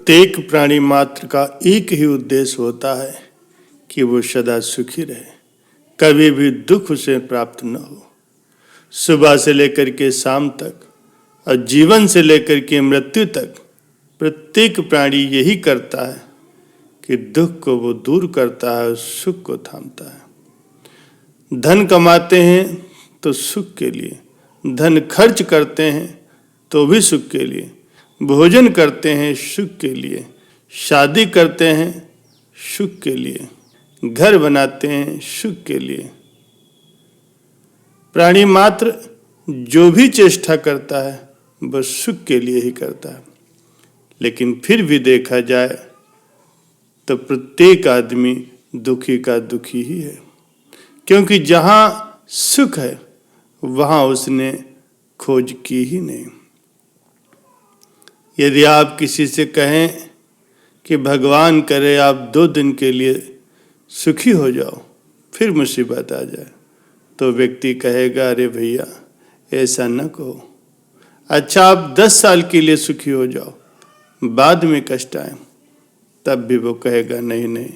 प्रत्येक प्राणी मात्र का एक ही उद्देश्य होता है कि वो सदा सुखी रहे, कभी भी दुख उसे प्राप्त न हो। सुबह से लेकर के शाम तक और जीवन से लेकर के मृत्यु तक प्रत्येक प्राणी यही करता है कि दुख को वो दूर करता है और सुख को थामता है। धन कमाते हैं तो सुख के लिए, धन खर्च करते हैं तो भी सुख के लिए, भोजन करते हैं सुख के लिए, शादी करते हैं सुख के लिए, घर बनाते हैं सुख के लिए। प्राणी मात्र जो भी चेष्टा करता है वह सुख के लिए ही करता है। लेकिन फिर भी देखा जाए तो प्रत्येक आदमी दुखी का दुखी ही है, क्योंकि जहां सुख है वहां उसने खोज की ही नहीं। यदि आप किसी से कहें कि भगवान करे आप 2 दिन के लिए सुखी हो जाओ, फिर मुसीबत आ जाए, तो व्यक्ति कहेगा अरे भैया ऐसा न कहो। अच्छा आप 10 साल के लिए सुखी हो जाओ, बाद में कष्ट आए, तब भी वो कहेगा नहीं नहीं।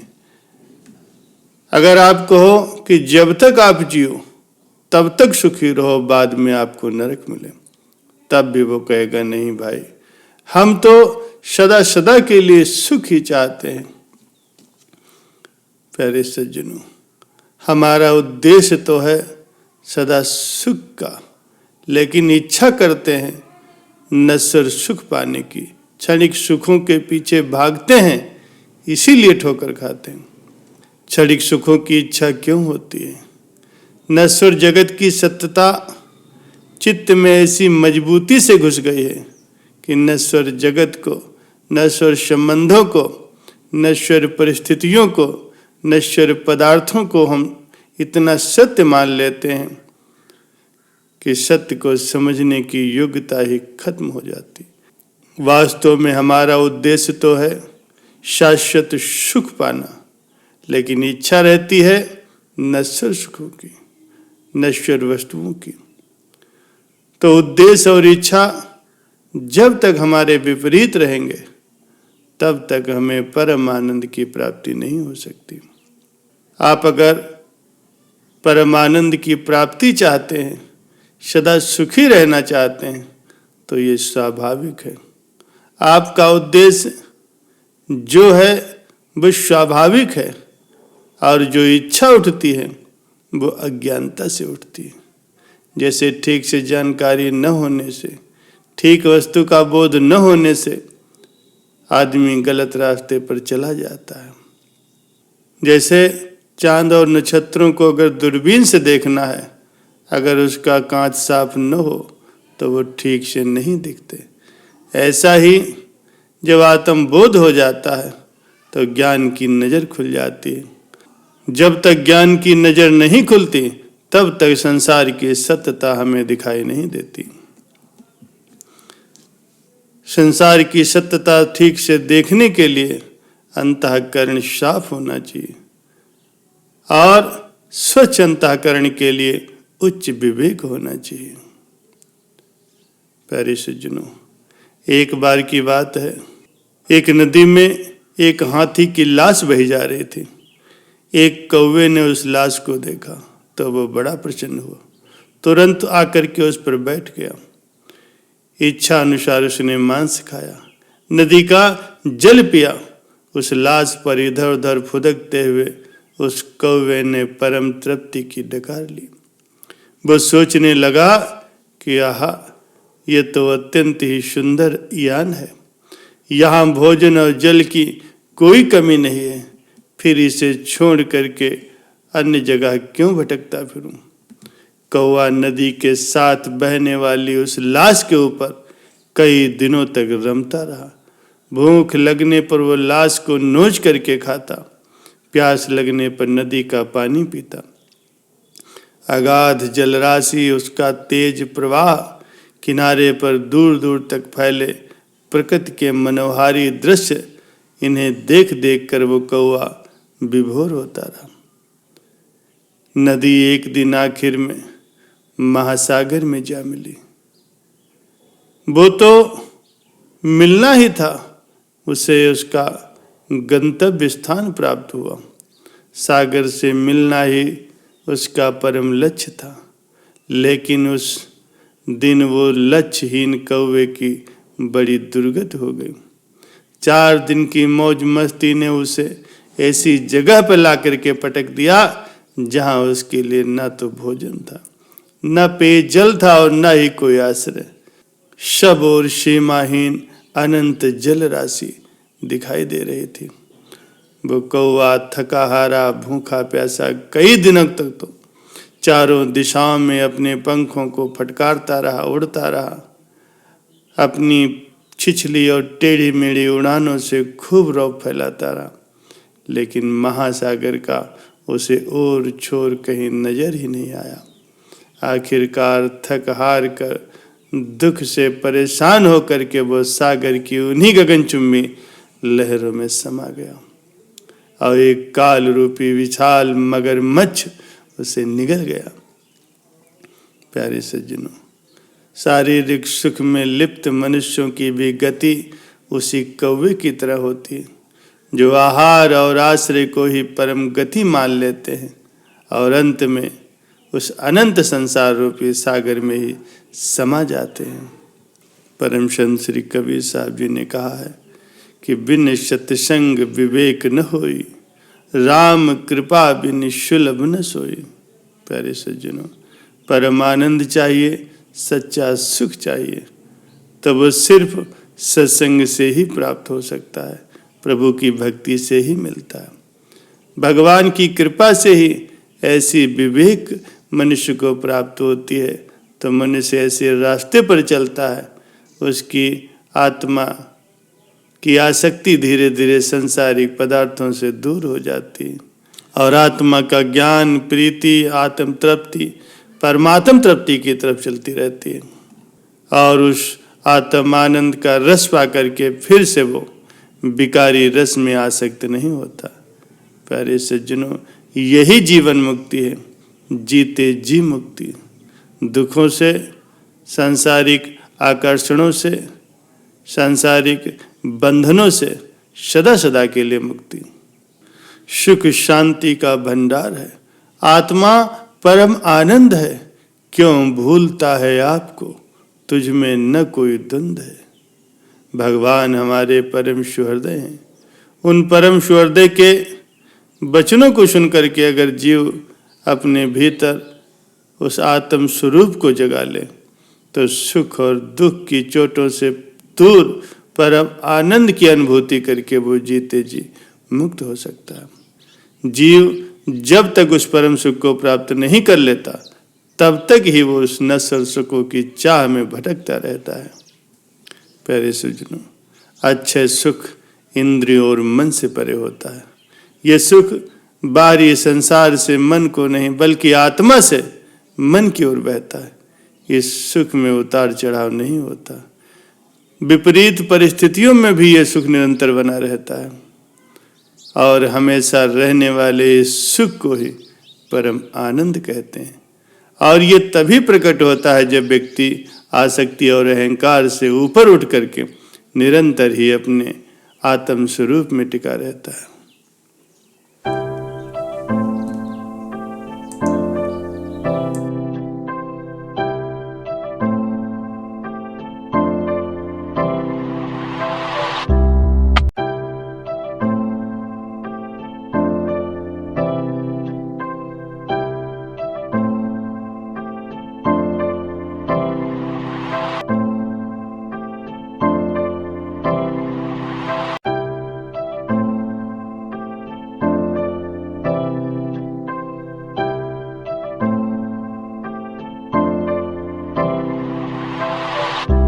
अगर आप कहो कि जब तक आप जियो तब तक सुखी रहो, बाद में आपको नरक मिले, तब भी वो कहेगा नहीं भाई, हम तो सदा सदा के लिए सुख ही चाहते हैं। प्यारे सज्जनों, हमारा उद्देश्य तो है सदा सुख का, लेकिन इच्छा करते हैं नश्वर सुख पाने की, क्षणिक सुखों के पीछे भागते हैं, इसीलिए ठोकर खाते हैं। क्षणिक सुखों की इच्छा क्यों होती है? नश्वर जगत की सत्यता चित्त में ऐसी मजबूती से घुस गई है कि नश्वर जगत को, नश्वर संबंधों को, नश्वर परिस्थितियों को, नश्वर पदार्थों को हम इतना सत्य मान लेते हैं कि सत्य को समझने की योग्यता ही खत्म हो जाती। वास्तव में हमारा उद्देश्य तो है शाश्वत सुख पाना, लेकिन इच्छा रहती है नश्वर सुखों की, नश्वर वस्तुओं की। तो उद्देश्य और इच्छा जब तक हमारे विपरीत रहेंगे तब तक हमें परम आनंद की प्राप्ति नहीं हो सकती। आप अगर परम आनंद की प्राप्ति चाहते हैं, सदा सुखी रहना चाहते हैं, तो ये स्वाभाविक है। आपका उद्देश्य जो है वो स्वाभाविक है, और जो इच्छा उठती है वो अज्ञानता से उठती है। जैसे ठीक से जानकारी न होने से, ठीक वस्तु का बोध न होने से आदमी गलत रास्ते पर चला जाता है। जैसे चांद और नक्षत्रों को अगर दूरबीन से देखना है, अगर उसका कांच साफ न हो तो वो ठीक से नहीं दिखते। ऐसा ही जब आत्मबोध हो जाता है तो ज्ञान की नज़र खुल जाती है। जब तक ज्ञान की नज़र नहीं खुलती तब तक संसार की सत्यता हमें दिखाई नहीं देती। संसार की सत्यता ठीक से देखने के लिए अंतःकरण साफ होना चाहिए, और स्वच्छ अंतःकरण के लिए उच्च विवेक होना चाहिए। प्यारे सज्जनों, एक बार की बात है, एक नदी में एक हाथी की लाश बही जा रही थी। एक कौवे ने उस लाश को देखा तो वो बड़ा प्रसन्न हुआ, तुरंत आकर के उस पर बैठ गया। इच्छा अनुसार उसने मांस खाया, नदी का जल पिया। उस लाश पर इधर उधर फुदकते हुए उस कौवे ने परम तृप्ति की डकार ली। वो सोचने लगा कि आहा, ये तो अत्यंत ही सुंदर यान है, यहाँ भोजन और जल की कोई कमी नहीं है, फिर इसे छोड़ करके अन्य जगह क्यों भटकता फिरूं। कौवा नदी के साथ बहने वाली उस लाश के ऊपर कई दिनों तक रमता रहा। भूख लगने पर वो लाश को नोच करके खाता, प्यास लगने पर नदी का पानी पीता। अगाध जलराशि, उसका तेज प्रवाह, किनारे पर दूर दूर तक फैले प्रकृति के मनोहारी दृश्य, इन्हें देख देख कर वो कौवा विभोर होता रहा। नदी एक दिन आखिर में महासागर में जा मिली। वो तो मिलना ही था, उसे उसका गंतव्य स्थान प्राप्त हुआ। सागर से मिलना ही उसका परम लक्ष्य था, लेकिन उस दिन वो लक्ष्यहीन कौवे की बड़ी दुर्गति हो गई। 4 दिन की मौज मस्ती ने उसे ऐसी जगह पर ला करके पटक दिया जहां उसके लिए न तो भोजन था, न पेयजल था और न ही कोई आश्रय। शब और सीमाहीन अनंत जल राशि दिखाई दे रही थी। वो कौवा थका हारा भूखा प्यासा कई दिनों तक तो चारों दिशाओं में अपने पंखों को फटकारता रहा, उड़ता रहा। अपनी छिछली और टेढ़ी मेढ़ी उड़ानों से खूब रौब फैलाता रहा, लेकिन महासागर का उसे और छोर कहीं नजर ही नहीं आया। आखिरकार थक हार कर दुख से परेशान होकर के वो सागर की उन्हीं गगनचुंबी लहरों में समा गया और एक काल रूपी विशाल मगरमच्छ उसे निगल गया। प्यारे सज्जनों, शारीरिक सुख में लिप्त मनुष्यों की भी गति उसी कौवे की तरह होती है, जो आहार और आश्रय को ही परम गति मान लेते हैं और अंत में उस अनंत संसार रूपी सागर में ही समा जाते हैं। परम संत श्री कबीर साहब जी ने कहा है कि बिन सत्संग विवेक न होई, राम कृपा बिन सुलभ न सोई। प्यारे सज्जनों, परम आनंद चाहिए, सच्चा सुख चाहिए, तो वो सिर्फ सत्संग से ही प्राप्त हो सकता है, प्रभु की भक्ति से ही मिलता है। भगवान की कृपा से ही ऐसी विवेक मनुष्य को प्राप्त होती है, तो मनुष्य ऐसे रास्ते पर चलता है, उसकी आत्मा की आसक्ति धीरे धीरे सांसारिक पदार्थों से दूर हो जाती है और आत्मा का ज्ञान, प्रीति, आत्म तृप्ति, परमात्म तृप्ति की तरफ चलती रहती है और उस आत्मानंद का रस पा करके फिर से वो विकारी रस में आसक्त नहीं होता। प्यारे सज्जनों, यही जीवन मुक्ति है, जीते जी मुक्ति। दुखों से, सांसारिक आकर्षणों से, सांसारिक बंधनों से सदा सदा के लिए मुक्ति। सुख शांति का भंडार है, आत्मा परम आनंद है, क्यों भूलता है आपको, तुझ में न कोई द्वंद है। भगवान हमारे परम सुहृदय हैं। उन परम सुहृदय के वचनों को सुन करके अगर जीव अपने भीतर उस आत्म स्वरूप को जगा ले, तो सुख और दुख की चोटों से दूर परम आनंद की अनुभूति करके वो जीते जी मुक्त हो सकता है। जीव जब तक उस परम सुख को प्राप्त नहीं कर लेता, तब तक ही वो उस नश्वर सुखों की चाह में भटकता रहता है। प्यारे सज्जनों, अच्छे सुख इंद्रियों और मन से परे होता है। ये सुख बाहरी संसार से मन को नहीं, बल्कि आत्मा से मन की ओर बहता है। इस सुख में उतार चढ़ाव नहीं होता। विपरीत परिस्थितियों में भी ये सुख निरंतर बना रहता है और हमेशा रहने वाले इस सुख को ही परम आनंद कहते हैं। और ये तभी प्रकट होता है जब व्यक्ति आसक्ति और अहंकार से ऊपर उठ करके निरंतर ही अपने आत्म स्वरूप में टिका रहता है।